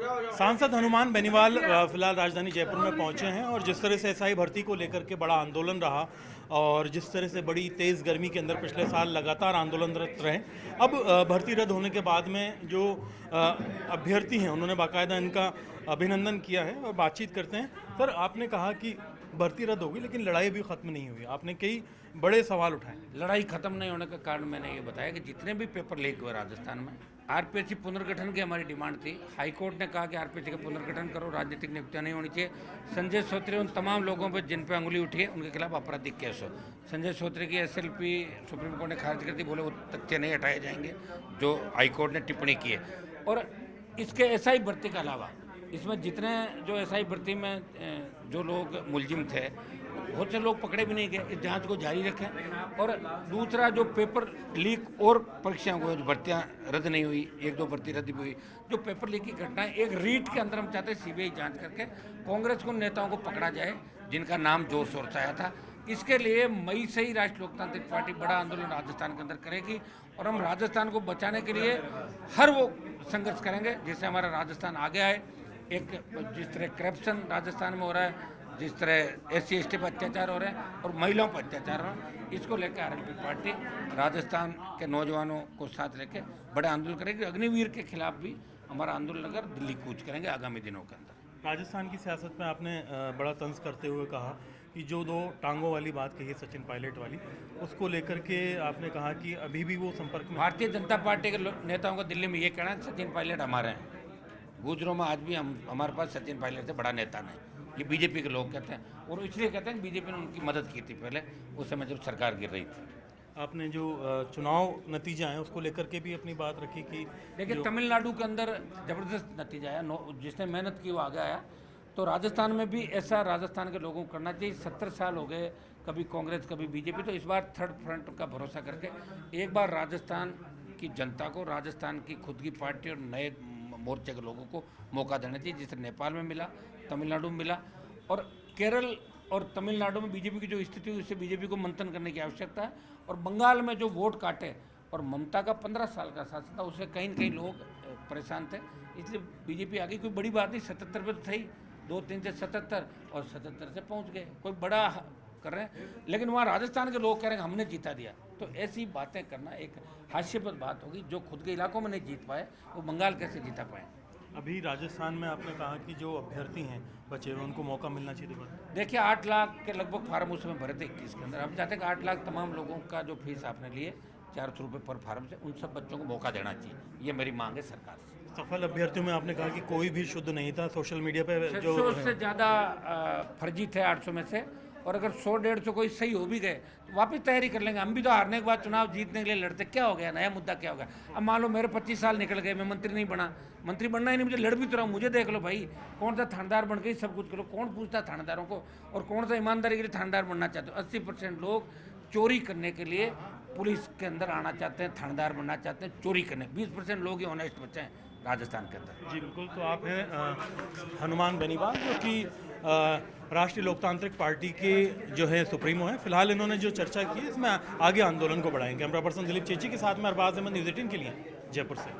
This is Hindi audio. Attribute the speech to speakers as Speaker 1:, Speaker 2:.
Speaker 1: सांसद हनुमान बेनीवाल फिलहाल राजधानी जयपुर में पहुंचे हैं और जिस तरह से एसआई भर्ती को लेकर के बड़ा आंदोलन रहा और जिस तरह से बड़ी तेज़ गर्मी के अंदर पिछले साल लगातार आंदोलनरत रहे, अब भर्ती रद्द होने के बाद में जो अभ्यर्थी हैं उन्होंने बाकायदा इनका अभिनंदन किया है और बातचीत करते हैं। सर, आपने कहा कि भर्ती रद्द होगी लेकिन लड़ाई भी खत्म नहीं हुई, आपने कई बड़े सवाल उठाए।
Speaker 2: लड़ाई खत्म नहीं होने का कारण मैंने ये बताया कि जितने भी पेपर लीक हुए राजस्थान में, आरपीएससी पुनर्गठन की हमारी डिमांड थी। हाईकोर्ट ने कहा कि आरपीएससी का पुनर्गठन करो, राजनीतिक नियुक्तियां नहीं होनी चाहिए। संजय सोत्री उन तमाम लोगों पर जिन पे अंगुली उठी है उनके खिलाफ आपराधिक केस हो। संजय सोत्री की एसएलपी सुप्रीम कोर्ट ने खारिज कर दी, बोले वो तथ्य नहीं हटाए जाएंगे जो हाईकोर्ट ने टिप्पणी की है। और इसके एसआई भर्ती के अलावा इसमें जितने जो एसआई भर्ती में जो लोग मुलजिम थे बहुत से लोग पकड़े भी नहीं गए, इस जांच को जारी रखें। और दूसरा जो पेपर लीक और परीक्षाओं को जो भर्तियाँ रद्द नहीं हुई, एक दो भर्ती रद्द भी हुई, जो पेपर लीक की घटनाएं एक रीट के अंदर हम चाहते हैं सीबीआई जांच करके कांग्रेस को नेताओं को पकड़ा जाए जिनका नाम जोर शोर से आया था। इसके लिए मई से ही राष्ट्रीय लोकतांत्रिक पार्टी बड़ा आंदोलन राजस्थान के अंदर करेगी और हम राजस्थान को बचाने के लिए हर वो संघर्ष करेंगे जिससे हमारा राजस्थान आगे आए। एक जिस तरह करप्शन राजस्थान में हो रहा है, जिस तरह SC ST पर अत्याचार हो रहे हैं और महिलाओं पर अत्याचार हो रहे हैं, इसको लेकर आरएलपी पार्टी राजस्थान के नौजवानों को साथ लेकर बड़ा आंदोलन करेगी। अग्निवीर के खिलाफ भी हमारा आंदोलन कर दिल्ली कूच करेंगे आगामी दिनों के अंदर।
Speaker 1: राजस्थान की सियासत में आपने बड़ा तंज करते हुए कहा कि जो दो टांगों वाली बात कही है सचिन पायलट वाली, उसको लेकर के आपने कहा कि अभी भी वो संपर्क में।
Speaker 2: भारतीय जनता पार्टी के नेताओं को दिल्ली में ये कहना है सचिन पायलट हमारे हैं। गुजरों में आज भी हमारे पास सचिन पायलट से बड़ा नेता नहीं, ये बीजेपी के लोग कहते हैं और इसलिए कहते हैं बीजेपी ने उनकी मदद की थी पहले उस समय जब सरकार गिर रही थी।
Speaker 1: आपने जो चुनाव नतीजा है उसको लेकर के भी अपनी बात रखी कि
Speaker 2: देखिए तमिलनाडु के अंदर ज़बरदस्त नतीजा आया, जिसने मेहनत की वो आगे आया। तो राजस्थान में भी ऐसा राजस्थान के लोगों को करना चाहिए। 70 साल हो गए, कभी कांग्रेस कभी बीजेपी, तो इस बार थर्ड फ्रंट का भरोसा करके एक बार राजस्थान की जनता को, राजस्थान की खुद की पार्टी और नए मोर्चे के लोगों को मौका देना चाहिए, जिससे नेपाल में मिला, तमिलनाडु में मिला और केरल और तमिलनाडु में बीजेपी की जो स्थिति हुई उससे बीजेपी को मंथन करने की आवश्यकता है। और बंगाल में जो वोट काटे और ममता का 15 साल का शासन था उससे कहीं न कहीं लोग परेशान थे, इसलिए बीजेपी आगे कोई बड़ी बात नहीं। 77 पे तो थी, 2-3 से 77 और 77 से पहुंच गए, कोई बड़ा कर रहे हैं। लेकिन वहाँ राजस्थान के लोग कह रहे हैं हमने जीता दिया, तो ऐसी बातें करना एक हास्यास्पद बात होगी। जो खुद के इलाकों में नहीं जीत पाए वो बंगाल कैसे जीता पाए।
Speaker 1: अभी राजस्थान में आपने कहा कि जो अभ्यर्थी हैं बचे हुए उनको मौका मिलना चाहिए।
Speaker 2: देखिए 8 लाख के लगभग फार्म उसमें भरे थे 21 के अंदर। हम चाहते हैं कि 8 लाख तमाम लोगों का जो फीस आपने लिए 400 रुपये पर फार्म से, उन सब बच्चों को मौका देना चाहिए, ये मेरी मांग है सरकार से।
Speaker 1: सफल अभ्यर्थियों में आपने कहा कि कोई भी शुद्ध नहीं था, सोशल मीडिया पे जो
Speaker 2: 600 से ज़्यादा फर्जी थे 800 में से, और अगर 100-150 कोई सही हो भी गए तो वापस तैयारी कर लेंगे। हम भी तो हारने के बाद चुनाव जीतने के लिए लड़ते, क्या हो गया, नया मुद्दा क्या हो गया। अब मान लो मेरे 25 साल निकल गए, मैं मंत्री नहीं बना, मंत्री बनना ही नहीं, मुझे लड़ भी तो रहा हूँ। मुझे देख लो भाई, कौन सा थानेदार बन गई, सब कुछ करो, कौन पूछता थानेदारों को, और कौन सा ईमानदारी के लिए थानेदार बनना चाहते हो। 80% लोग चोरी करने के लिए पुलिस के अंदर आना चाहते हैं, थानेदार बनना चाहते हैं, चोरी करने। 20% लोग ही ऑनेस्ट बच्चे हैं राजस्थान के अंदर।
Speaker 1: जी बिल्कुल। तो आप हैं हनुमान बेनीवाल जो कि राष्ट्रीय लोकतांत्रिक पार्टी के जो है सुप्रीमो हैं। फिलहाल इन्होंने जो चर्चा की है इसमें आगे आंदोलन को बढ़ाएंगे। कैमरा पर्सन दिलीप चेची के साथ में अरबाज अहमद, न्यूज़ 18 के लिए जयपुर से।